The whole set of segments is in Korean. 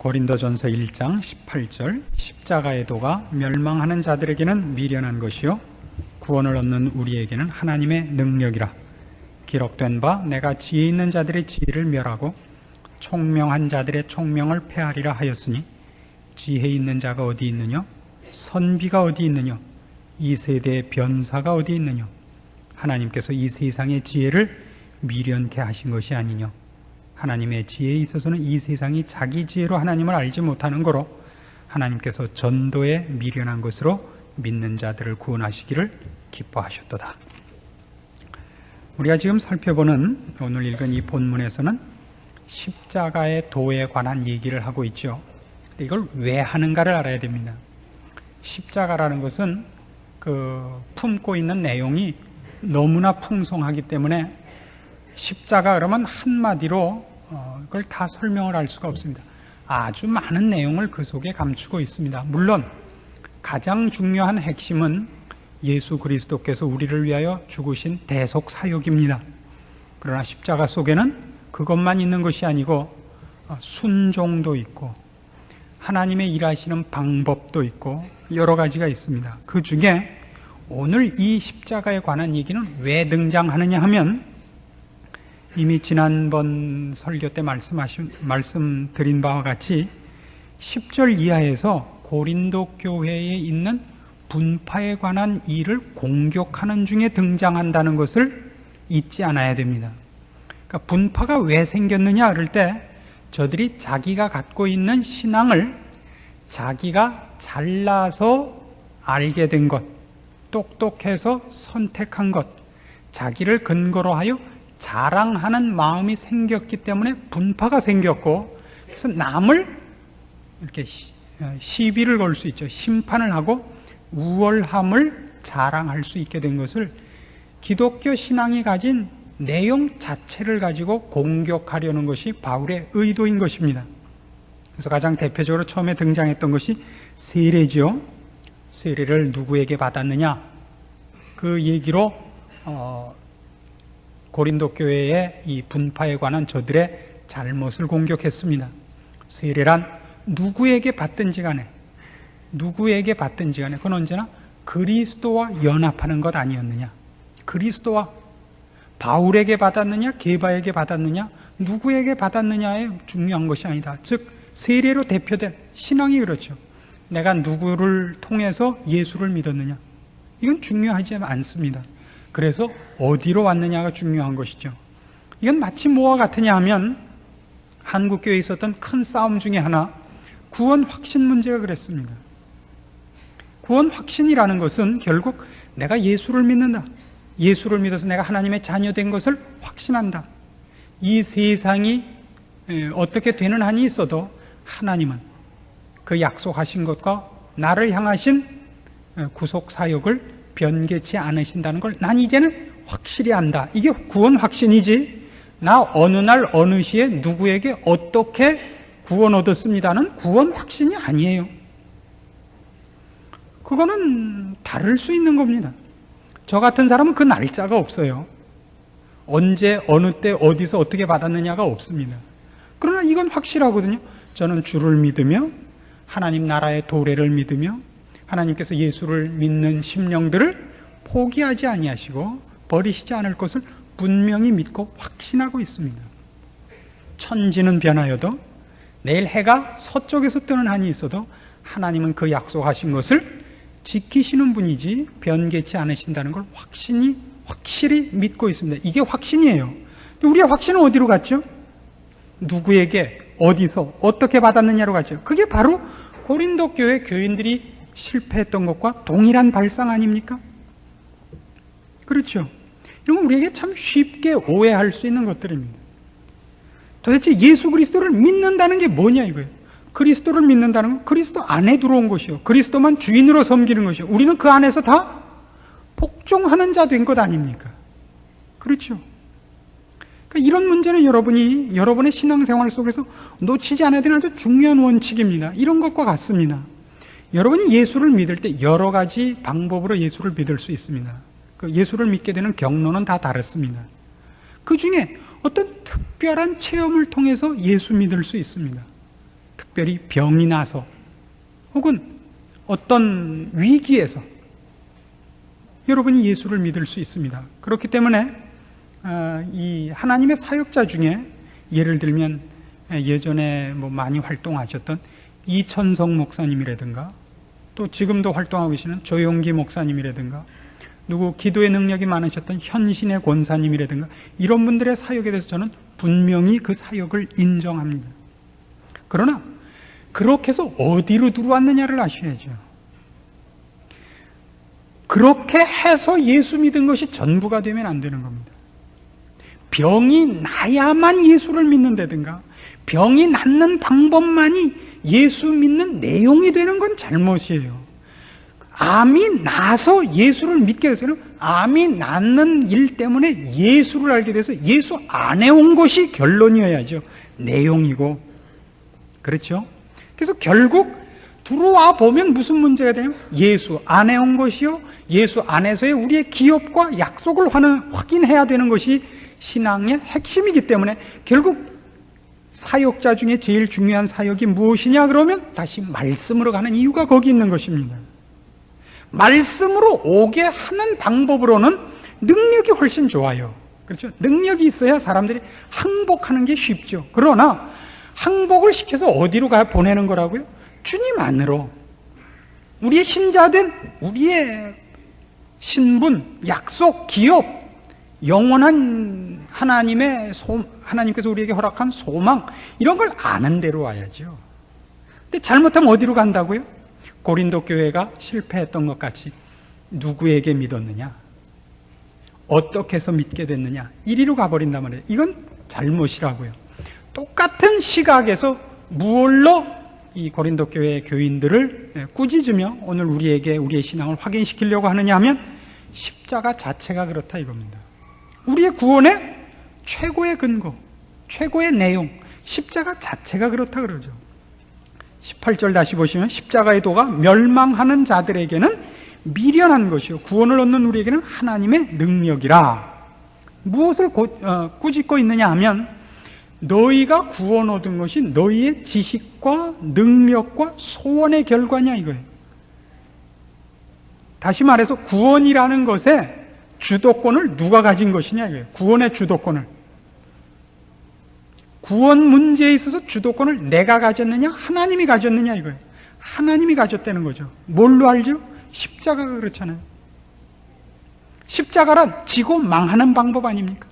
고린도전서 1장 18절 십자가의 도가 멸망하는 자들에게는 미련한 것이요 구원을 얻는 우리에게는 하나님의 능력이라. 기록된 바 내가 지혜 있는 자들의 지혜를 멸하고 총명한 자들의 총명을 패하리라 하였으니 지혜 있는 자가 어디 있느냐? 선비가 어디 있느냐? 이 세대의 변사가 어디 있느냐? 하나님께서 이 세상의 지혜를 미련케 하신 것이 아니냐? 하나님의 지혜에 있어서는 이 세상이 자기 지혜로 하나님을 알지 못하는 거로 하나님께서 전도에 미련한 것으로 믿는 자들을 구원하시기를 기뻐하셨도다. 우리가 지금 살펴보는 오늘 읽은 이 본문에서는 십자가의 도에 관한 얘기를 하고 있죠. 이걸 왜 하는가를 알아야 됩니다. 십자가라는 것은 품고 있는 내용이 너무나 풍성하기 때문에 십자가 그러면 한마디로 그걸 다 설명을 할 수가 없습니다. 아주 많은 내용을 그 속에 감추고 있습니다. 물론 가장 중요한 핵심은 예수 그리스도께서 우리를 위하여 죽으신 대속 사역입니다. 그러나 십자가 속에는 그것만 있는 것이 아니고 순종도 있고 하나님의 일하시는 방법도 있고 여러 가지가 있습니다. 그 중에 오늘 이 십자가에 관한 얘기는 왜 등장하느냐 하면 이미 지난번 설교 때 말씀드린 바와 같이 10절 이하에서 고린도 교회에 있는 분파에 관한 일을 공격하는 중에 등장한다는 것을 잊지 않아야 됩니다. 그러니까 분파가 왜 생겼느냐 그럴 때 저들이 자기가 갖고 있는 신앙을 자기가 잘나서 알게 된 것, 똑똑해서 선택한 것, 자기를 근거로 하여 자랑하는 마음이 생겼기 때문에 분파가 생겼고, 그래서 남을 이렇게 시비를 걸 수 있죠. 심판을 하고 우월함을 자랑할 수 있게 된 것을 기독교 신앙이 가진 내용 자체를 가지고 공격하려는 것이 바울의 의도인 것입니다. 그래서 가장 대표적으로 처음에 등장했던 것이 세례죠. 세례를 누구에게 받았느냐? 그 얘기로 고린도 교회의 이 분파에 관한 저들의 잘못을 공격했습니다. 세례란 누구에게 받든지 간에 그건 언제나 그리스도와 연합하는 것 아니었느냐? 그리스도와 바울에게 받았느냐, 게바에게 받았느냐, 누구에게 받았느냐에 중요한 것이 아니다. 즉 세례로 대표된 신앙이 그렇죠. 내가 누구를 통해서 예수를 믿었느냐, 이건 중요하지 않습니다. 그래서 어디로 왔느냐가 중요한 것이죠. 이건 마치 뭐와 같으냐 하면 한국교회에 있었던 큰 싸움 중에 하나, 구원 확신 문제가 그랬습니다. 구원 확신이라는 것은 결국 내가 예수를 믿는다, 예수를 믿어서 내가 하나님의 자녀된 것을 확신한다. 이 세상이 어떻게 되는 한이 있어도 하나님은 그 약속하신 것과 나를 향하신 구속 사역을 변개치 않으신다는 걸 난 이제는 확실히 안다. 이게 구원 확신이지, 나 어느 날 어느 시에 누구에게 어떻게 구원 얻었습니다는 구원 확신이 아니에요. 그거는 다를 수 있는 겁니다. 저 같은 사람은 그 날짜가 없어요. 언제 어느 때 어디서 어떻게 받았느냐가 없습니다. 그러나 이건 확실하거든요. 저는 주를 믿으며 하나님 나라의 도래를 믿으며 하나님께서 예수를 믿는 심령들을 포기하지 아니하시고 버리시지 않을 것을 분명히 믿고 확신하고 있습니다. 천지는 변하여도 내일 해가 서쪽에서 뜨는 한이 있어도 하나님은 그 약속하신 것을 지키시는 분이지 변개치 않으신다는 걸 확실히 믿고 있습니다. 이게 확신이에요. 근데 우리의 확신은 어디로 갔죠? 누구에게 어디서 어떻게 받았느냐로 갔죠. 그게 바로 고린도 교회 교인들이 실패했던 것과 동일한 발상 아닙니까? 그렇죠. 이런 건 우리에게 참 쉽게 오해할 수 있는 것들입니다. 도대체 예수 그리스도를 믿는다는 게 뭐냐 이거예요. 그리스도를 믿는다는 건 그리스도 안에 들어온 것이요, 그리스도만 주인으로 섬기는 것이요, 우리는 그 안에서 다 복종하는 자 된 것 아닙니까? 그렇죠. 그러니까 이런 문제는 여러분이 여러분의 신앙생활 속에서 놓치지 않아야 되는 아주 중요한 원칙입니다. 이런 것과 같습니다. 여러분이 예수를 믿을 때 여러 가지 방법으로 예수를 믿을 수 있습니다. 예수를 믿게 되는 경로는 다 다릅니다. 그 중에 어떤 특별한 체험을 통해서 예수 믿을 수 있습니다. 특별히 병이 나서 혹은 어떤 위기에서 여러분이 예수를 믿을 수 있습니다. 그렇기 때문에 이 하나님의 사역자 중에 예를 들면 예전에 많이 활동하셨던 이천성 목사님이라든가 또 지금도 활동하고 계시는 조용기 목사님이라든가 누구 기도의 능력이 많으셨던 현신의 권사님이라든가 이런 분들의 사역에 대해서 저는 분명히 그 사역을 인정합니다. 그러나 그렇게 해서 어디로 들어왔느냐를 아셔야죠. 그렇게 해서 예수 믿은 것이 전부가 되면 안 되는 겁니다. 병이 나야만 예수를 믿는다든가 병이 낫는 방법만이 예수 믿는 내용이 되는 건 잘못이에요. 암이 나서 예수를 믿게 돼서는 암이 낫는 일 때문에 예수를 알게 돼서 예수 안에 온 것이 결론이어야죠. 내용이고. 그렇죠? 그래서 결국 들어와 보면 무슨 문제가 되냐면 예수 안에 온 것이요, 예수 안에서의 우리의 기업과 약속을 확인해야 되는 것이 신앙의 핵심이기 때문에 결국 사역자 중에 제일 중요한 사역이 무엇이냐 그러면 다시 말씀으로 가는 이유가 거기 있는 것입니다. 말씀으로 오게 하는 방법으로는 능력이 훨씬 좋아요. 그렇죠? 능력이 있어야 사람들이 항복하는 게 쉽죠. 그러나 항복을 시켜서 어디로 보내는 거라고요? 주님 안으로. 우리의 신자된 우리의 신분, 약속, 기업, 영원한 하나님께서 우리에게 허락한 소망, 이런 걸 아는 대로 와야죠. 근데 잘못하면 어디로 간다고요? 고린도 교회가 실패했던 것 같이 누구에게 믿었느냐? 어떻게 해서 믿게 됐느냐? 이리로 가버린단 말이에요. 이건 잘못이라고요. 똑같은 시각에서 무얼로 이 고린도 교회의 교인들을 꾸짖으며 오늘 우리에게 우리의 신앙을 확인시키려고 하느냐 하면 십자가 자체가 그렇다 이겁니다. 우리의 구원의 최고의 근거, 최고의 내용, 십자가 자체가 그렇다 그러죠. 18절 다시 보시면 십자가의 도가 멸망하는 자들에게는 미련한 것이요 구원을 얻는 우리에게는 하나님의 능력이라. 무엇을 꾸짖고 있느냐 하면 너희가 구원 얻은 것이 너희의 지식과 능력과 소원의 결과냐 이거예요. 다시 말해서 구원이라는 것에 주도권을 누가 가진 것이냐 이거예요. 구원의 주도권을. 구원 문제에 있어서 주도권을 내가 가졌느냐 하나님이 가졌느냐 이거예요. 하나님이 가졌다는 거죠. 뭘로 알죠? 십자가가 그렇잖아요. 십자가란 지고 망하는 방법 아닙니까?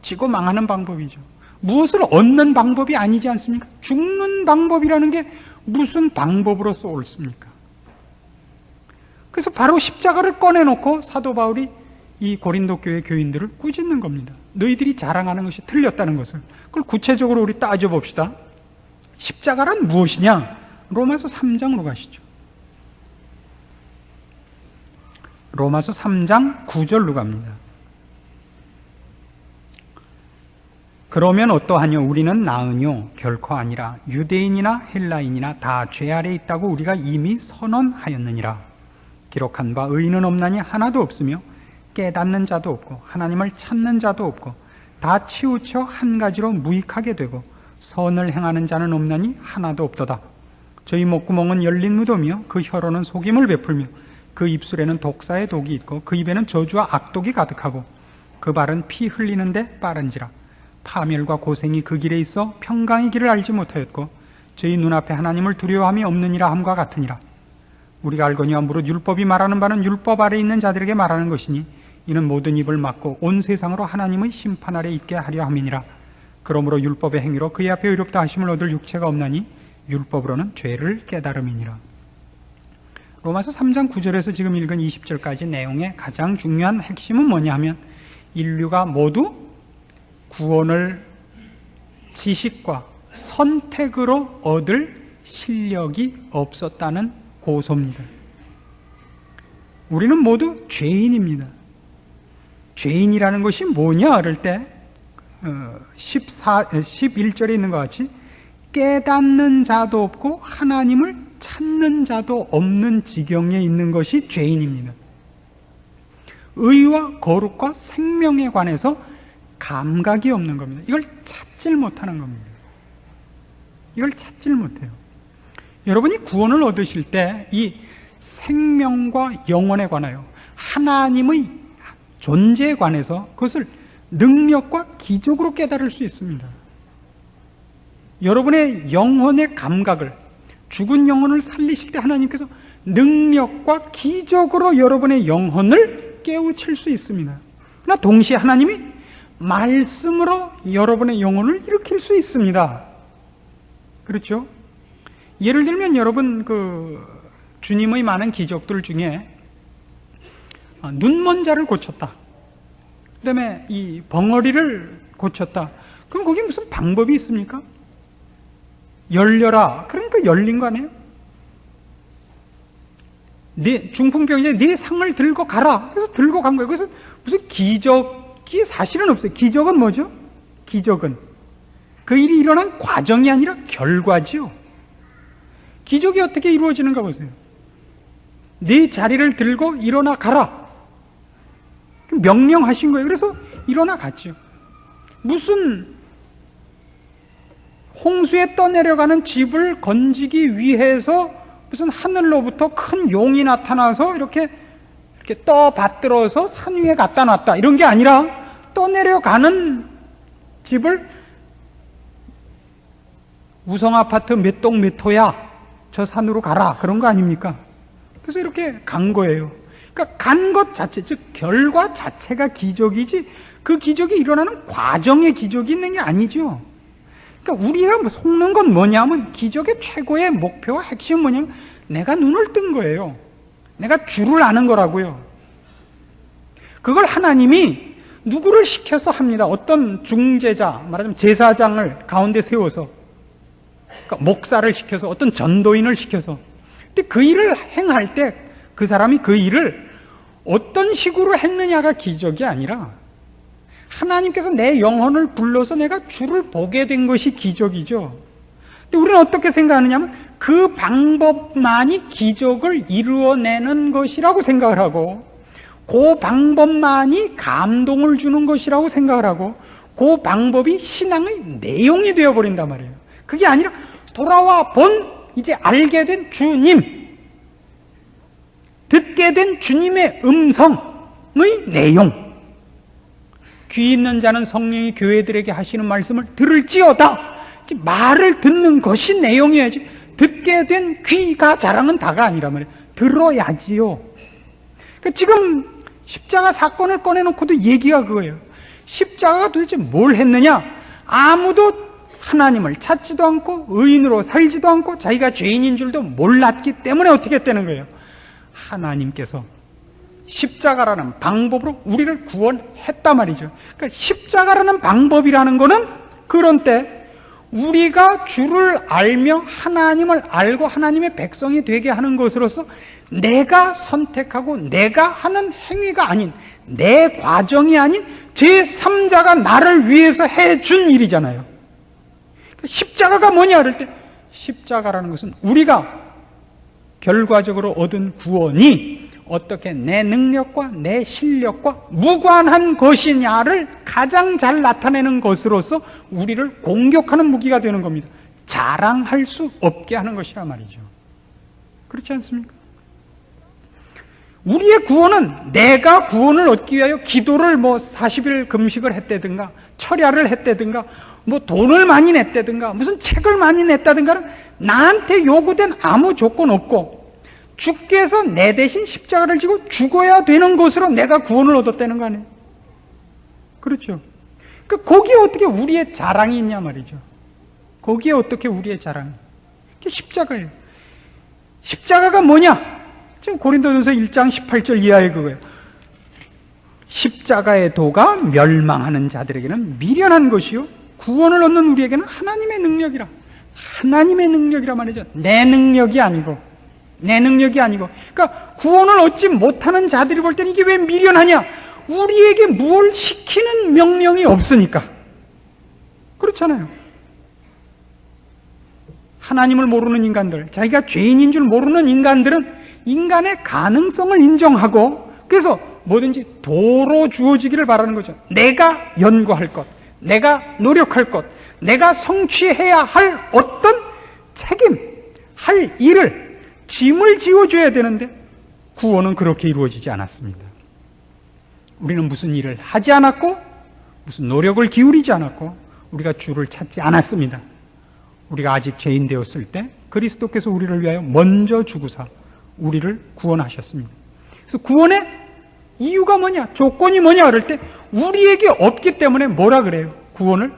지고 망하는 방법이죠. 무엇을 얻는 방법이 아니지 않습니까? 죽는 방법이라는 게 무슨 방법으로서 옳습니까? 그래서 바로 십자가를 꺼내놓고 사도 바울이 이 고린도 교회 교인들을 꾸짖는 겁니다. 너희들이 자랑하는 것이 틀렸다는 것을. 그걸 구체적으로 우리 따져봅시다. 십자가란 무엇이냐? 로마서 3장으로 가시죠. 로마서 3장 9절로 갑니다. 그러면 어떠하뇨? 우리는 나으뇨? 결코 아니라 유대인이나 헬라인이나 다 죄 아래 있다고 우리가 이미 선언하였느니라. 기록한 바 의인은 없나니 하나도 없으며 깨닫는 자도 없고 하나님을 찾는 자도 없고 다 치우쳐 한 가지로 무익하게 되고 선을 행하는 자는 없나니 하나도 없도다. 저희 목구멍은 열린 무덤이요 그 혀로는 속임을 베풀며 그 입술에는 독사의 독이 있고 그 입에는 저주와 악독이 가득하고 그 발은 피 흘리는데 빠른지라. 파멸과 고생이 그 길에 있어 평강의 길을 알지 못하였고 저희 눈앞에 하나님을 두려워함이 없느니라 함과 같으니라. 우리가 알거니와 무릇 율법이 말하는 바는 율법 아래 있는 자들에게 말하는 것이니 이는 모든 입을 막고 온 세상으로 하나님의 심판 아래 있게 하려 함이니라. 그러므로 율법의 행위로 그의 앞에 의롭다 하심을 얻을 육체가 없나니 율법으로는 죄를 깨달음이니라. 로마서 3장 9절에서 지금 읽은 20절까지 내용의 가장 중요한 핵심은 뭐냐 하면 인류가 모두 구원을 지식과 선택으로 얻을 실력이 없었다는 고소입니다. 우리는 모두 죄인입니다. 죄인이라는 것이 뭐냐 그럴 때 11절에 있는 것 같이 깨닫는 자도 없고 하나님을 찾는 자도 없는 지경에 있는 것이 죄인입니다. 의와 거룩과 생명에 관해서 감각이 없는 겁니다. 이걸 찾질 못하는 겁니다. 이걸 찾질 못해요. 여러분이 구원을 얻으실 때 이 생명과 영혼에 관하여 하나님의 존재에 관해서 그것을 능력과 기적으로 깨달을 수 있습니다. 여러분의 영혼의 감각을, 죽은 영혼을 살리실 때 하나님께서 능력과 기적으로 여러분의 영혼을 깨우칠 수 있습니다. 그러나 동시에 하나님이 말씀으로 여러분의 영혼을 일으킬 수 있습니다. 그렇죠? 예를 들면 여러분 주님의 많은 기적들 중에 눈먼 자를 고쳤다, 그 다음에 이 벙어리를 고쳤다. 그럼 거기 무슨 방법이 있습니까? 열려라. 그러니까 열린 거 아니에요? 네 중풍병이냐, 네 상을 들고 가라. 그래서 들고 간 거예요. 그래서 무슨 기적이 사실은 없어요. 기적은 뭐죠? 기적은 그 일이 일어난 과정이 아니라 결과지요. 기적이 어떻게 이루어지는가 보세요. 네 자리를 들고 일어나 가라. 명령하신 거예요. 그래서 일어나 갔죠. 무슨 홍수에 떠내려가는 집을 건지기 위해서 무슨 하늘로부터 큰 용이 나타나서 이렇게 떠받들어서 산 위에 갖다 놨다, 이런 게 아니라 떠내려가는 집을 우성 아파트 몇 동 몇 호야, 저 산으로 가라, 그런 거 아닙니까? 그래서 이렇게 간 거예요. 그러니까 간 것 자체, 즉 결과 자체가 기적이지 그 기적이 일어나는 과정에 기적이 있는 게 아니죠. 그러니까 우리가 속는 건 뭐냐면, 기적의 최고의 목표와 핵심은 뭐냐면 내가 눈을 뜬 거예요. 내가 줄을 아는 거라고요. 그걸 하나님이 누구를 시켜서 합니다. 어떤 중재자, 말하자면 제사장을 가운데 세워서, 그러니까 목사를 시켜서, 어떤 전도인을 시켜서. 근데 그 일을 행할 때 그 사람이 그 일을 어떤 식으로 했느냐가 기적이 아니라 하나님께서 내 영혼을 불러서 내가 주를 보게 된 것이 기적이죠. 근데 우리는 어떻게 생각하느냐면 그 방법만이 기적을 이루어내는 것이라고 생각을 하고, 그 방법만이 감동을 주는 것이라고 생각을 하고, 그 방법이 신앙의 내용이 되어버린단 말이에요. 그게 아니라 돌아와 본, 이제 알게 된 주님, 듣게 된 주님의 음성의 내용. 귀 있는 자는 성령이 교회들에게 하시는 말씀을 들을지어다. 말을 듣는 것이 내용이어야지, 듣게 된 귀가 자랑은 다가 아니란 말이에요. 들어야지요. 그러니까 지금 십자가 사건을 꺼내놓고도 얘기가 그거예요. 십자가가 도대체 뭘 했느냐? 아무도 하나님을 찾지도 않고 의인으로 살지도 않고 자기가 죄인인 줄도 몰랐기 때문에 어떻게 했다는 거예요? 하나님께서 십자가라는 방법으로 우리를 구원했단 말이죠. 그러니까 십자가라는 방법이라는 거는 그런 때 우리가 주를 알며 하나님을 알고 하나님의 백성이 되게 하는 것으로서 내가 선택하고 내가 하는 행위가 아닌, 내 과정이 아닌 제3자가 나를 위해서 해준 일이잖아요. 그러니까 십자가가 뭐냐 그럴 때, 십자가라는 것은 우리가 결과적으로 얻은 구원이 어떻게 내 능력과 내 실력과 무관한 것이냐를 가장 잘 나타내는 것으로서 우리를 공격하는 무기가 되는 겁니다. 자랑할 수 없게 하는 것이라 말이죠. 그렇지 않습니까? 우리의 구원은 내가 구원을 얻기 위하여 기도를 40일 금식을 했다든가 철야를 했다든가 돈을 많이 냈다든가 무슨 책을 많이 냈다든가는 나한테 요구된 아무 조건 없고, 주께서 내 대신 십자가를 지고 죽어야 되는 것으로 내가 구원을 얻었다는 거 아니에요? 그렇죠? 거기에 어떻게 우리의 자랑이 있냐 말이죠. 거기에 어떻게 우리의 자랑이? 그게 십자가예요. 십자가가 뭐냐? 지금 고린도전서 1장 18절 이하의 그거예요. 십자가의 도가 멸망하는 자들에게는 미련한 것이요 구원을 얻는 우리에게는 하나님의 능력이라. 하나님의 능력이라 말이죠. 내 능력이 아니고. 그러니까 구원을 얻지 못하는 자들이 볼 때는 이게 왜 미련하냐? 우리에게 뭘 시키는 명령이 없으니까. 그렇잖아요. 하나님을 모르는 인간들, 자기가 죄인인 줄 모르는 인간들은 인간의 가능성을 인정하고, 그래서 뭐든지 도로 주어지기를 바라는 거죠. 내가 연구할 것, 내가 노력할 것, 내가 성취해야 할 어떤 책임, 할 일을, 짐을 지어줘야 되는데 구원은 그렇게 이루어지지 않았습니다. 우리는 무슨 일을 하지 않았고 무슨 노력을 기울이지 않았고 우리가 주를 찾지 않았습니다. 우리가 아직 죄인 되었을 때 그리스도께서 우리를 위하여 먼저 죽으사 우리를 구원하셨습니다. 그래서 구원의 이유가 뭐냐, 조건이 뭐냐 그럴 때 우리에게 없기 때문에 뭐라 그래요? 구원을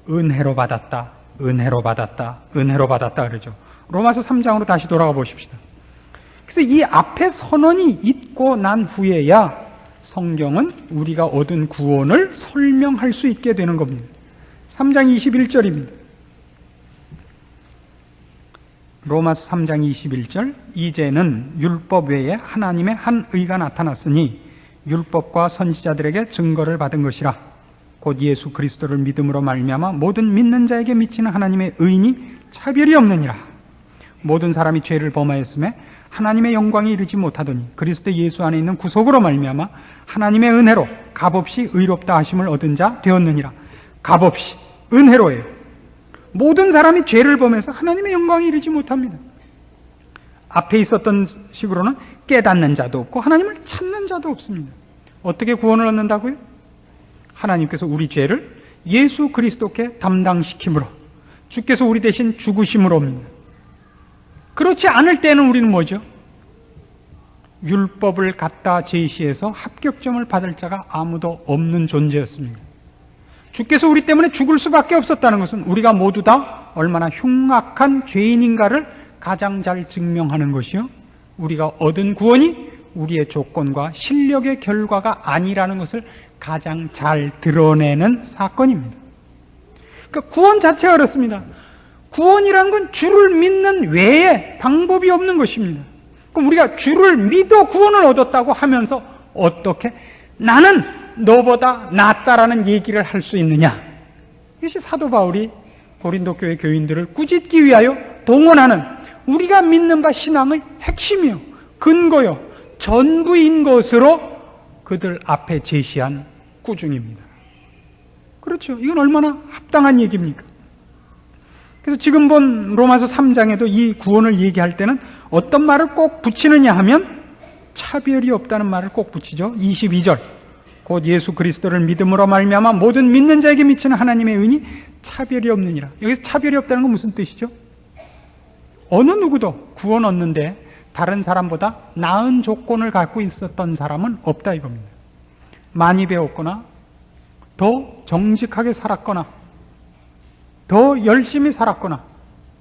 은혜로 받았다, 은혜로 받았다, 은혜로 받았다 그러죠. 로마서 3장으로 다시 돌아가 보십시다. 그래서 이 앞에 선언이 있고 난 후에야 성경은 우리가 얻은 구원을 설명할 수 있게 되는 겁니다. 3장 21절입니다. 로마서 3장 21절, 이제는 율법 외에 하나님의 한 의가 나타났으니 율법과 선지자들에게 증거를 받은 것이라. 곧 예수 그리스도를 믿음으로 말미암아 모든 믿는 자에게 미치는 하나님의 의인이 차별이 없느니라. 모든 사람이 죄를 범하였음에 하나님의 영광이 이르지 못하더니 그리스도 예수 안에 있는 구속으로 말미암아 하나님의 은혜로 값없이 의롭다 하심을 얻은 자 되었느니라. 값없이, 은혜로예요. 모든 사람이 죄를 범해서 하나님의 영광이 이르지 못합니다. 앞에 있었던 식으로는 깨닫는 자도 없고 하나님을 찾는 자도 없습니다. 어떻게 구원을 얻는다고요? 하나님께서 우리 죄를 예수 그리스도께 담당시킴으로, 주께서 우리 대신 죽으심으로입니다. 그렇지 않을 때는 우리는 뭐죠? 율법을 갖다 제시해서 합격점을 받을 자가 아무도 없는 존재였습니다. 주께서 우리 때문에 죽을 수밖에 없었다는 것은 우리가 모두 다 얼마나 흉악한 죄인인가를 가장 잘 증명하는 것이요, 우리가 얻은 구원이 우리의 조건과 실력의 결과가 아니라는 것을 가장 잘 드러내는 사건입니다. 그러니까 구원 자체가 그렇습니다. 구원이라는 건 주를 믿는 외에 방법이 없는 것입니다. 그럼 우리가 주를 믿어 구원을 얻었다고 하면서 어떻게 나는 너보다 낫다라는 얘기를 할 수 있느냐? 이것이 사도 바울이 고린도 교회 교인들을 꾸짖기 위하여 동원하는 우리가 믿는 바 신앙의 핵심이요, 근거요, 전부인 것으로 그들 앞에 제시한 꾸중입니다. 그렇죠. 이건 얼마나 합당한 얘기입니까? 그래서 지금 본 로마서 3장에도 이 구원을 얘기할 때는 어떤 말을 꼭 붙이느냐 하면 차별이 없다는 말을 꼭 붙이죠. 22절, 곧 예수 그리스도를 믿음으로 말미암아 모든 믿는 자에게 미치는 하나님의 은이 차별이 없느니라. 여기서 차별이 없다는 건 무슨 뜻이죠? 어느 누구도 구원 얻는데 다른 사람보다 나은 조건을 갖고 있었던 사람은 없다 이겁니다. 많이 배웠거나 더 정직하게 살았거나 더 열심히 살았거나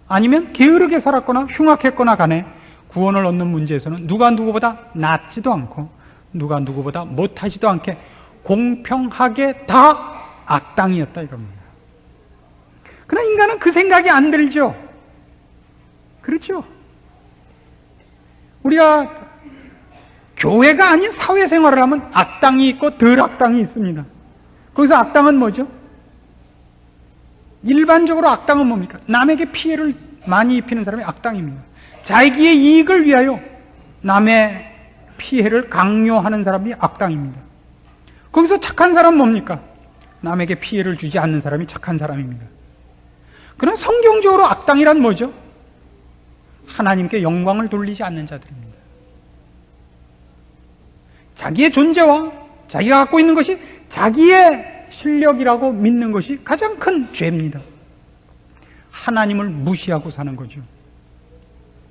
아니면 게으르게 살았거나 흉악했거나 간에 구원을 얻는 문제에서는 누가 누구보다 낫지도 않고 누가 누구보다 못하지도 않게 공평하게 다 악당이었다 이겁니다. 그러나 인간은 그 생각이 안 들죠. 그렇죠. 우리가 교회가 아닌 사회생활을 하면 악당이 있고 덜 악당이 있습니다. 거기서 악당은 뭐죠? 일반적으로 악당은 뭡니까? 남에게 피해를 많이 입히는 사람이 악당입니다. 자기의 이익을 위하여 남의 피해를 강요하는 사람이 악당입니다. 거기서 착한 사람은 뭡니까? 남에게 피해를 주지 않는 사람이 착한 사람입니다. 그러나 성경적으로 악당이란 뭐죠? 하나님께 영광을 돌리지 않는 자들입니다. 자기의 존재와 자기가 갖고 있는 것이 자기의 실력이라고 믿는 것이 가장 큰 죄입니다. 하나님을 무시하고 사는 거죠.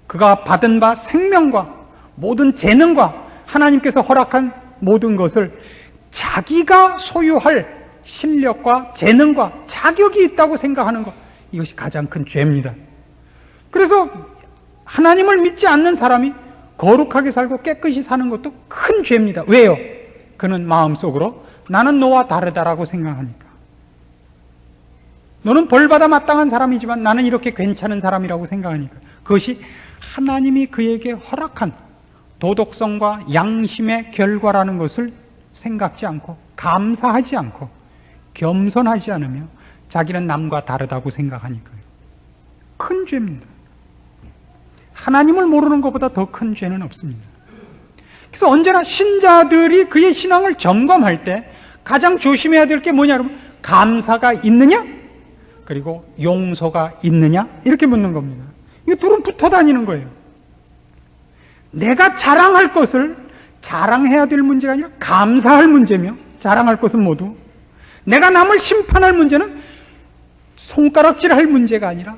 그가 받은 바 생명과 모든 재능과 하나님께서 허락한 모든 것을 자기가 소유할 실력과 재능과 자격이 있다고 생각하는 것, 이것이 가장 큰 죄입니다. 그래서 하나님을 믿지 않는 사람이 거룩하게 살고 깨끗이 사는 것도 큰 죄입니다. 왜요? 그는 마음속으로 나는 너와 다르다라고 생각하니까. 너는 벌받아 마땅한 사람이지만 나는 이렇게 괜찮은 사람이라고 생각하니까. 그것이 하나님이 그에게 허락한 도덕성과 양심의 결과라는 것을 생각지 않고 감사하지 않고 겸손하지 않으며 자기는 남과 다르다고 생각하니까요. 큰 죄입니다. 하나님을 모르는 것보다 더 큰 죄는 없습니다. 그래서 언제나 신자들이 그의 신앙을 점검할 때 가장 조심해야 될 게 뭐냐 그러면 감사가 있느냐? 그리고 용서가 있느냐? 이렇게 묻는 겁니다. 이 둘은 붙어 다니는 거예요. 내가 자랑할 것을 자랑해야 될 문제가 아니라 감사할 문제며, 자랑할 것은 모두 내가 남을 심판할 문제는 손가락질할 문제가 아니라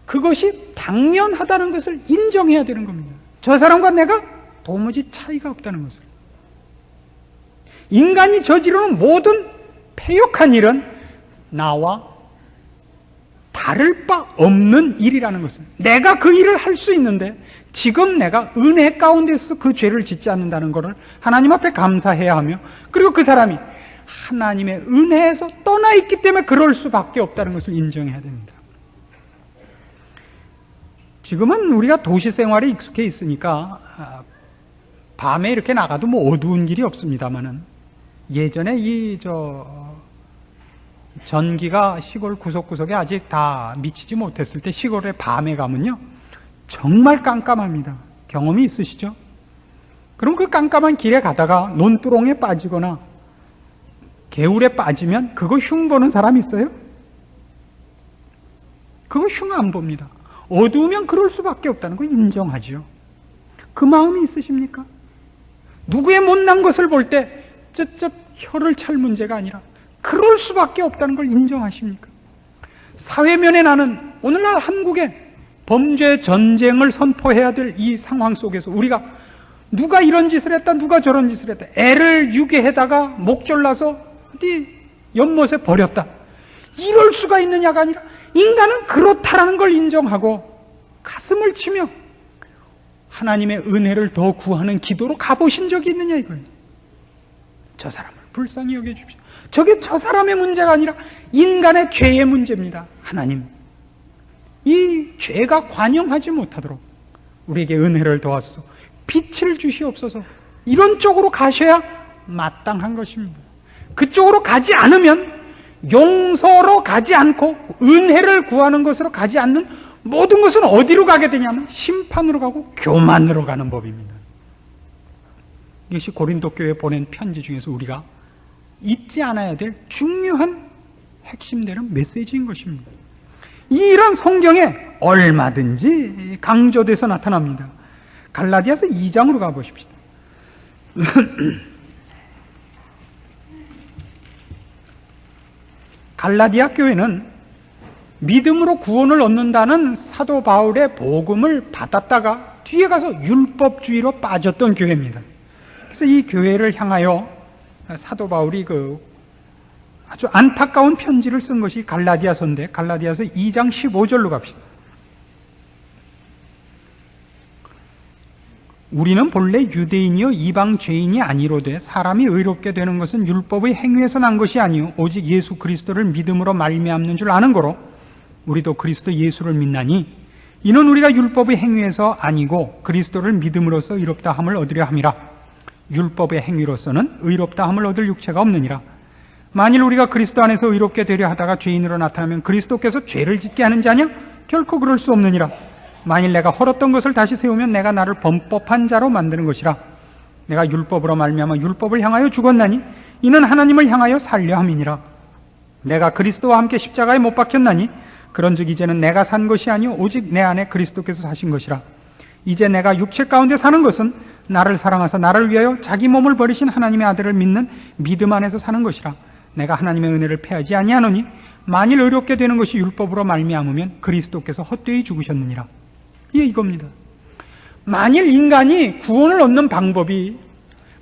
그것이 당연하다는 것을 인정해야 되는 겁니다. 저 사람과 내가 도무지 차이가 없다는 것을. 인간이 저지르는 모든 패역한 일은 나와 다를 바 없는 일이라는 것을, 내가 그 일을 할 수 있는데 지금 내가 은혜 가운데서 그 죄를 짓지 않는다는 것을 하나님 앞에 감사해야 하며, 그리고 그 사람이 하나님의 은혜에서 떠나 있기 때문에 그럴 수밖에 없다는 것을 인정해야 됩니다. 지금은 우리가 도시 생활에 익숙해 있으니까 밤에 이렇게 나가도 뭐 어두운 길이 없습니다만은, 예전에 전기가 시골 구석구석에 아직 다 미치지 못했을 때 시골에 밤에 가면요 정말 깜깜합니다. 경험이 있으시죠? 그럼 그 깜깜한 길에 가다가 논두렁에 빠지거나 개울에 빠지면 그거 흉 보는 사람 있어요? 그거 흉 안 봅니다. 어두우면 그럴 수밖에 없다는 거 인정하죠. 그 마음이 있으십니까? 누구의 못난 것을 볼 때 쯧쯧 혀를 찰 문제가 아니라 그럴 수밖에 없다는 걸 인정하십니까? 사회면에 나는 오늘날 한국에 범죄 전쟁을 선포해야 될 이 상황 속에서 우리가 누가 이런 짓을 했다, 누가 저런 짓을 했다, 애를 유괴해다가 목졸라서 어디 연못에 버렸다, 이럴 수가 있느냐가 아니라 인간은 그렇다라는 걸 인정하고 가슴을 치며 하나님의 은혜를 더 구하는 기도로 가보신 적이 있느냐 이거예요. 저 사람을 불쌍히 여겨주십시오. 저게 저 사람의 문제가 아니라 인간의 죄의 문제입니다. 하나님, 이 죄가 관영하지 못하도록 우리에게 은혜를 더하소서, 빛을 주시옵소서, 이런 쪽으로 가셔야 마땅한 것입니다. 그쪽으로 가지 않으면, 용서로 가지 않고 은혜를 구하는 것으로 가지 않는 모든 것은 어디로 가게 되냐면 심판으로 가고 교만으로 가는 법입니다. 이것이 고린도 교회에 보낸 편지 중에서 우리가 잊지 않아야 될 중요한 핵심되는 메시지인 것입니다. 이런 성경에 얼마든지 강조돼서 나타납니다. 갈라디아서 2장으로 가보십시오. 갈라디아 교회는 믿음으로 구원을 얻는다는 사도 바울의 복음을 받았다가 뒤에 가서 율법주의로 빠졌던 교회입니다. 그래서 이 교회를 향하여 사도 바울이 아주 안타까운 편지를 쓴 것이 갈라디아서인데, 갈라디아서 2장 15절로 갑시다. 우리는 본래 유대인이요 이방 죄인이 아니로되 사람이 의롭게 되는 것은 율법의 행위에서 난 것이 아니요 오직 예수 그리스도를 믿음으로 말미암는 줄 아는 거로 우리도 그리스도 예수를 믿나니 이는 우리가 율법의 행위에서 아니고 그리스도를 믿음으로써 의롭다 함을 얻으려 함이라. 율법의 행위로서는 의롭다 함을 얻을 육체가 없느니라. 만일 우리가 그리스도 안에서 의롭게 되려 하다가 죄인으로 나타나면 그리스도께서 죄를 짓게 하는 자냐? 결코 그럴 수 없느니라. 만일 내가 헐었던 것을 다시 세우면 내가 나를 범법한 자로 만드는 것이라. 내가 율법으로 말미암아 율법을 향하여 죽었나니 이는 하나님을 향하여 살려 함이니라. 내가 그리스도와 함께 십자가에 못 박혔나니 그런즉 이제는 내가 산 것이 아니요 오직 내 안에 그리스도께서 사신 것이라. 이제 내가 육체 가운데 사는 것은 나를 사랑하사 나를 위하여 자기 몸을 버리신 하나님의 아들을 믿는 믿음 안에서 사는 것이라. 내가 하나님의 은혜를 패하지 아니하노니 만일 의롭게 되는 것이 율법으로 말미암으면 그리스도께서 헛되이 죽으셨느니라. 예, 이겁니다. 만일 인간이 구원을 얻는 방법이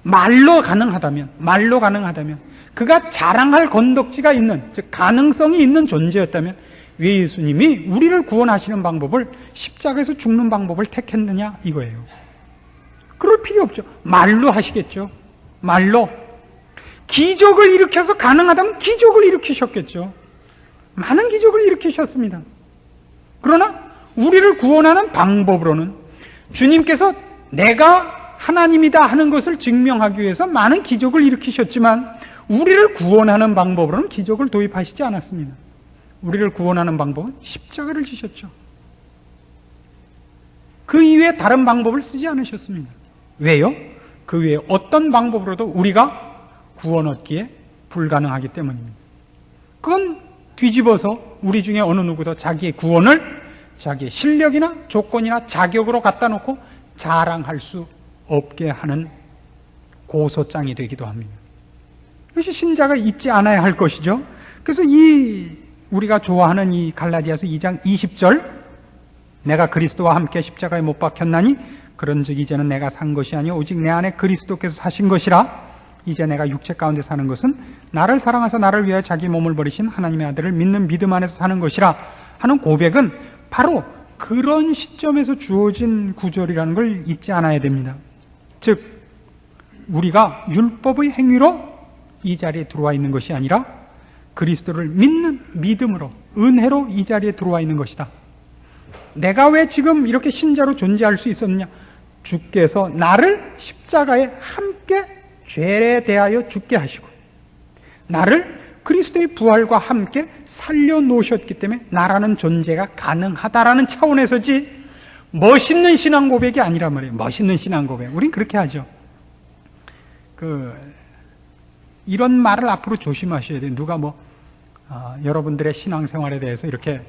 말로 가능하다면 그가 자랑할 건덕지가 있는, 즉 가능성이 있는 존재였다면 왜 예수님이 우리를 구원하시는 방법을, 십자가에서 죽는 방법을 택했느냐 이거예요. 그럴 필요 없죠. 말로 하시겠죠. 말로. 기적을 일으켜서 가능하다면 기적을 일으키셨겠죠. 많은 기적을 일으키셨습니다. 그러나 우리를 구원하는 방법으로는 주님께서 내가 하나님이다 하는 것을 증명하기 위해서 많은 기적을 일으키셨지만 우리를 구원하는 방법으로는 기적을 도입하시지 않았습니다. 우리를 구원하는 방법은 십자가를 지셨죠. 그 이외에 다른 방법을 쓰지 않으셨습니다. 왜요? 그 외에 어떤 방법으로도 우리가 구원 얻기에 불가능하기 때문입니다. 그건 뒤집어서 우리 중에 어느 누구도 자기의 구원을 자기의 실력이나 조건이나 자격으로 갖다 놓고 자랑할 수 없게 하는 고소장이 되기도 합니다. 이것이 신자가 잊지 않아야 할 것이죠. 그래서 우리가 좋아하는 이 갈라디아서 2장 20절, 내가 그리스도와 함께 십자가에 못 박혔나니 그런즉 이제는 내가 산 것이 아니요 오직 내 안에 그리스도께서 사신 것이라. 이제 내가 육체 가운데 사는 것은 나를 사랑하사 나를 위하여 자기 몸을 버리신 하나님의 아들을 믿는 믿음 안에서 사는 것이라 하는 고백은 바로 그런 시점에서 주어진 구절이라는 걸 잊지 않아야 됩니다. 즉 우리가 율법의 행위로 이 자리에 들어와 있는 것이 아니라 그리스도를 믿는 믿음으로, 은혜로 이 자리에 들어와 있는 것이다. 내가 왜 지금 이렇게 신자로 존재할 수 있었느냐? 주께서 나를 십자가에 함께 죄에 대하여 죽게 하시고 나를 그리스도의 부활과 함께 살려놓으셨기 때문에 나라는 존재가 가능하다라는 차원에서지 멋있는 신앙 고백이 아니란 말이에요. 멋있는 신앙 고백. 우린 그렇게 하죠. 이런 말을 앞으로 조심하셔야 돼요. 누가 여러분들의 신앙생활에 대해서 이렇게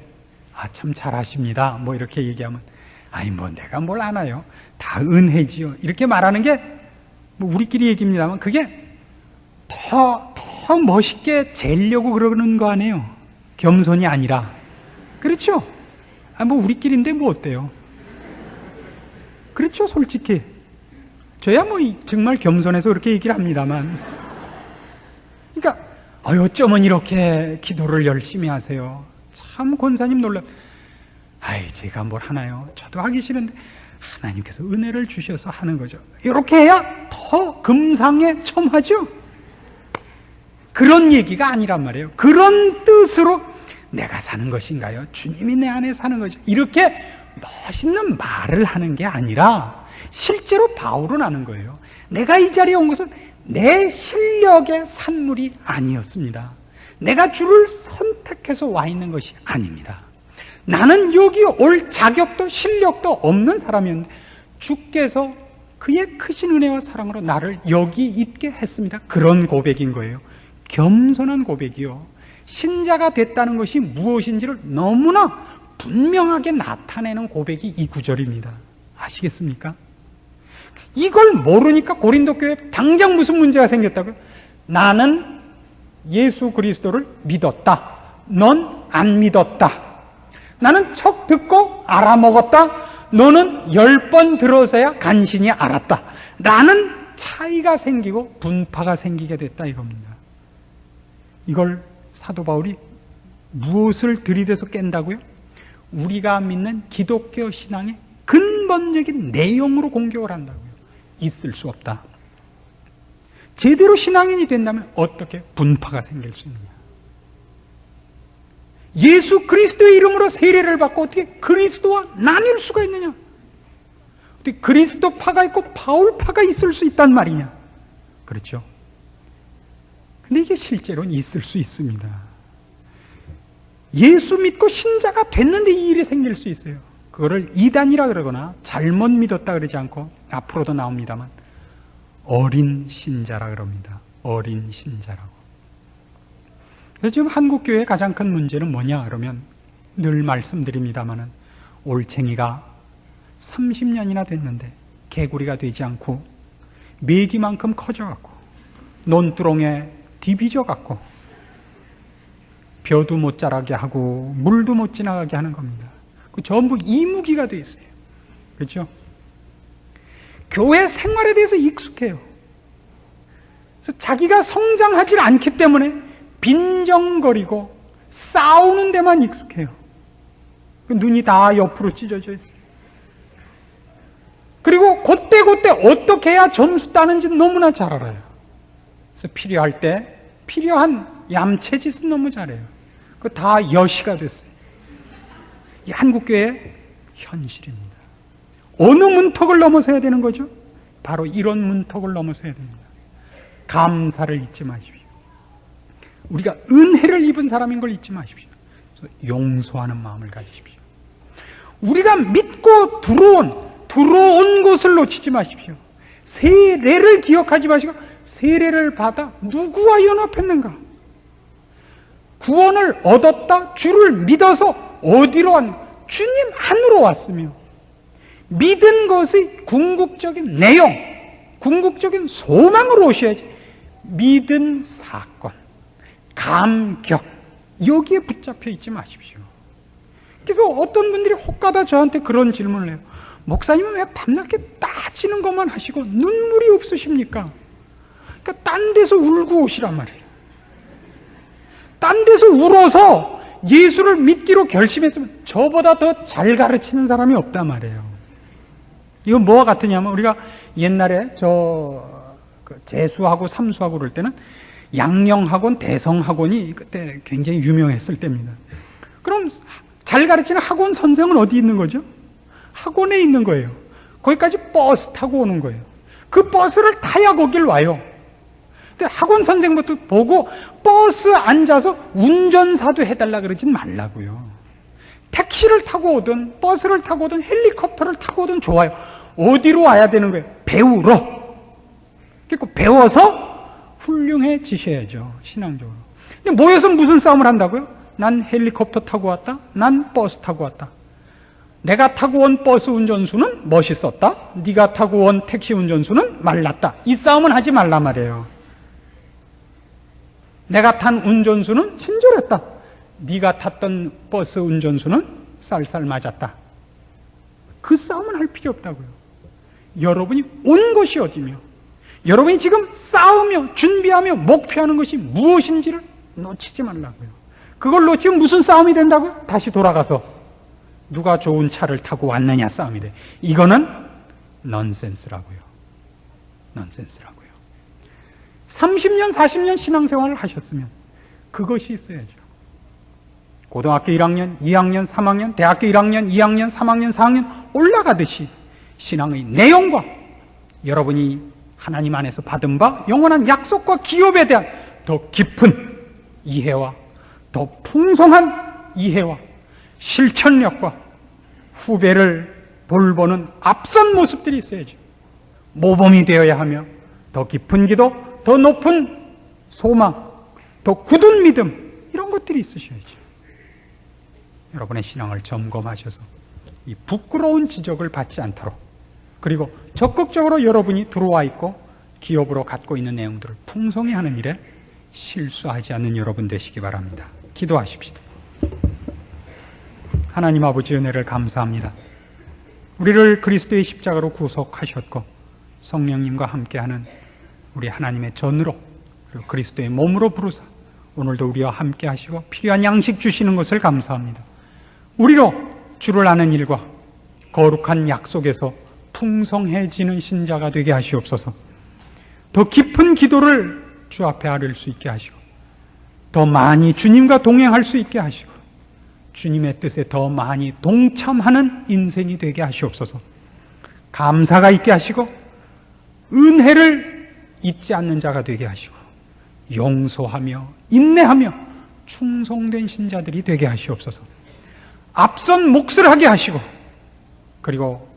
참 잘하십니다 뭐 이렇게 얘기하면 아니 내가 뭘 아나요? 다 은혜지요. 이렇게 말하는 게 우리끼리 얘기입니다만 그게 더 멋있게 재려고 그러는 거 아니에요. 겸손이 아니라. 그렇죠? 우리끼리인데 어때요? 그렇죠, 솔직히. 저야 정말 겸손해서 그렇게 얘기를 합니다만. 그러니까 어쩌면 이렇게 기도를 열심히 하세요. 참 권사님 놀라. 제가 뭘 하나요? 저도 하기 싫은데 하나님께서 은혜를 주셔서 하는 거죠. 이렇게 해야 더 금상에 첨하죠. 그런 얘기가 아니란 말이에요. 그런 뜻으로 내가 사는 것인가요? 주님이 내 안에 사는 거죠. 이렇게 멋있는 말을 하는 게 아니라 실제로 바울은 하는 거예요. 내가 이 자리에 온 것은 내 실력의 산물이 아니었습니다. 내가 주를 선택해서 와 있는 것이 아닙니다. 나는 여기 올 자격도 실력도 없는 사람이었는데 주께서 그의 크신 은혜와 사랑으로 나를 여기 있게 했습니다. 그런 고백인 거예요. 겸손한 고백이요. 신자가 됐다는 것이 무엇인지를 너무나 분명하게 나타내는 고백이 이 구절입니다. 아시겠습니까? 이걸 모르니까 고린도 교회에 당장 무슨 문제가 생겼다고요? 나는 예수 그리스도를 믿었다. 넌 안 믿었다. 나는 척 듣고 알아먹었다. 너는 10번 들어서야 간신히 알았다. 라는 차이가 생기고 분파가 생기게 됐다 이겁니다. 이걸 사도 바울이 무엇을 들이대서 깬다고요? 우리가 믿는 기독교 신앙의 근본적인 내용으로 공격을 한다고요. 있을 수 없다. 제대로 신앙인이 된다면 어떻게 분파가 생길 수 있느냐? 예수 그리스도의 이름으로 세례를 받고 어떻게 그리스도와 나뉠 수가 있느냐? 어떻게 그리스도파가 있고 바울파가 있을 수 있단 말이냐? 그렇죠? 근데 이게 실제로는 있을 수 있습니다. 예수 믿고 신자가 됐는데 이 일이 생길 수 있어요. 그거를 이단이라 그러거나 잘못 믿었다 그러지 않고 앞으로도 나옵니다만 어린 신자라 그럽니다. 어린 신자라고. 그래서 지금 한국교회의 가장 큰 문제는 뭐냐 그러면 늘 말씀드립니다마는 올챙이가 30년이나 됐는데 개구리가 되지 않고 메기만큼 커져갖고 논두렁에 뒤비져갖고 벼도 못 자라게 하고 물도 못 지나가게 하는 겁니다. 그 전부 이무기가 돼 있어요. 그렇죠? 교회 생활에 대해서 익숙해요. 그래서 자기가 성장하지 않기 때문에 빈정거리고 싸우는 데만 익숙해요. 눈이 다 옆으로 찢어져 있어요. 그리고 그때 어떻게 해야 점수 따는지 너무나 잘 알아요. 그래서 필요할 때 필요한 얌체짓은 너무 잘해요. 그 다 여시가 됐어요. 이 한국교회의 현실입니다. 어느 문턱을 넘어서야 되는 거죠? 바로 이런 문턱을 넘어서야 됩니다. 감사를 잊지 마십시오. 우리가 은혜를 입은 사람인 걸 잊지 마십시오. 용서하는 마음을 가지십시오. 우리가 믿고 들어온 곳을 놓치지 마십시오. 세례를 기억하지 마시고 세례를 받아 누구와 연합했는가? 구원을 얻었다, 주를 믿어서 어디로 왔는가? 주님 안으로 왔으며 믿은 것의 궁극적인 내용, 궁극적인 소망으로 오셔야지 믿은 사건, 감격, 여기에 붙잡혀 있지 마십시오. 그래서 어떤 분들이 혹가다 저한테 그런 질문을 해요. 목사님은 왜 밤낮게 따지는 것만 하시고 눈물이 없으십니까? 그러니까 딴 데서 울고 오시란 말이에요. 딴 데서 울어서 예수를 믿기로 결심했으면 저보다 더 잘 가르치는 사람이 없단 말이에요. 이건 뭐와 같으냐면 우리가 옛날에 재수하고 삼수하고 그럴 때는 양령학원, 대성학원이 그때 굉장히 유명했을 때입니다. 그럼 잘 가르치는 학원 선생은 어디 있는 거죠? 학원에 있는 거예요. 거기까지 버스 타고 오는 거예요. 그 버스를 타야 거길 와요. 근데 학원 선생부터 보고 버스 앉아서 운전사도 해달라 그러진 말라고요. 택시를 타고 오든 버스를 타고 오든 헬리콥터를 타고 오든 좋아요. 어디로 와야 되는 거예요? 배우러. 그러니까 배워서 훌륭해지셔야죠. 신앙적으로. 근데 모여서 무슨 싸움을 한다고요? 난 헬리콥터 타고 왔다. 난 버스 타고 왔다. 내가 타고 온 버스 운전수는 멋있었다. 네가 타고 온 택시 운전수는 말랐다. 이 싸움은 하지 말란 말이에요. 내가 탄 운전수는 친절했다. 네가 탔던 버스 운전수는 쌀쌀 맞았다. 그 싸움은 할 필요 없다고요. 여러분이 온 것이 어디며 여러분이 지금 싸우며 준비하며 목표하는 것이 무엇인지를 놓치지 말라고요. 그걸 놓치면 무슨 싸움이 된다고요? 다시 돌아가서 누가 좋은 차를 타고 왔느냐 싸움이 돼. 이거는 넌센스라고요. 넌센스라고요. 30년, 40년 신앙생활을 하셨으면 그것이 있어야죠. 고등학교 1학년, 2학년, 3학년, 대학교 1학년, 2학년, 3학년, 4학년 올라가듯이 신앙의 내용과 여러분이 하나님 안에서 받은 바 영원한 약속과 기업에 대한 더 깊은 이해와 더 풍성한 이해와 실천력과 후배를 돌보는 앞선 모습들이 있어야죠. 모범이 되어야 하며 더 깊은 기도, 더 높은 소망, 더 굳은 믿음 이런 것들이 있으셔야죠. 여러분의 신앙을 점검하셔서 이 부끄러운 지적을 받지 않도록 그리고 적극적으로 여러분이 들어와 있고 기업으로 갖고 있는 내용들을 풍성히 하는 일에 실수하지 않는 여러분 되시기 바랍니다. 기도하십시다. 하나님 아버지 은혜를 감사합니다. 우리를 그리스도의 십자가로 구속하셨고 성령님과 함께하는 우리 하나님의 전으로 그리고 그리스도의 몸으로 부르사 오늘도 우리와 함께 하시고 필요한 양식 주시는 것을 감사합니다. 우리로 주를 아는 일과 거룩한 약속에서 풍성해지는 신자가 되게 하시옵소서. 더 깊은 기도를 주 앞에 아뢰을 수 있게 하시고 더 많이 주님과 동행할 수 있게 하시고 주님의 뜻에 더 많이 동참하는 인생이 되게 하시옵소서. 감사가 있게 하시고 은혜를 잊지 않는 자가 되게 하시고 용서하며 인내하며 충성된 신자들이 되게 하시옵소서. 앞선 몫을 하게 하시고 그리고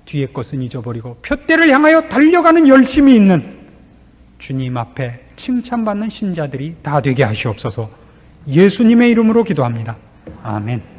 뒤에 것은 잊어버리고 푯대를 향하여 달려가는 열심이 있는 주님 앞에 칭찬받는 신자들이 다 되게 하시옵소서. 예수님의 이름으로 기도합니다. 아멘.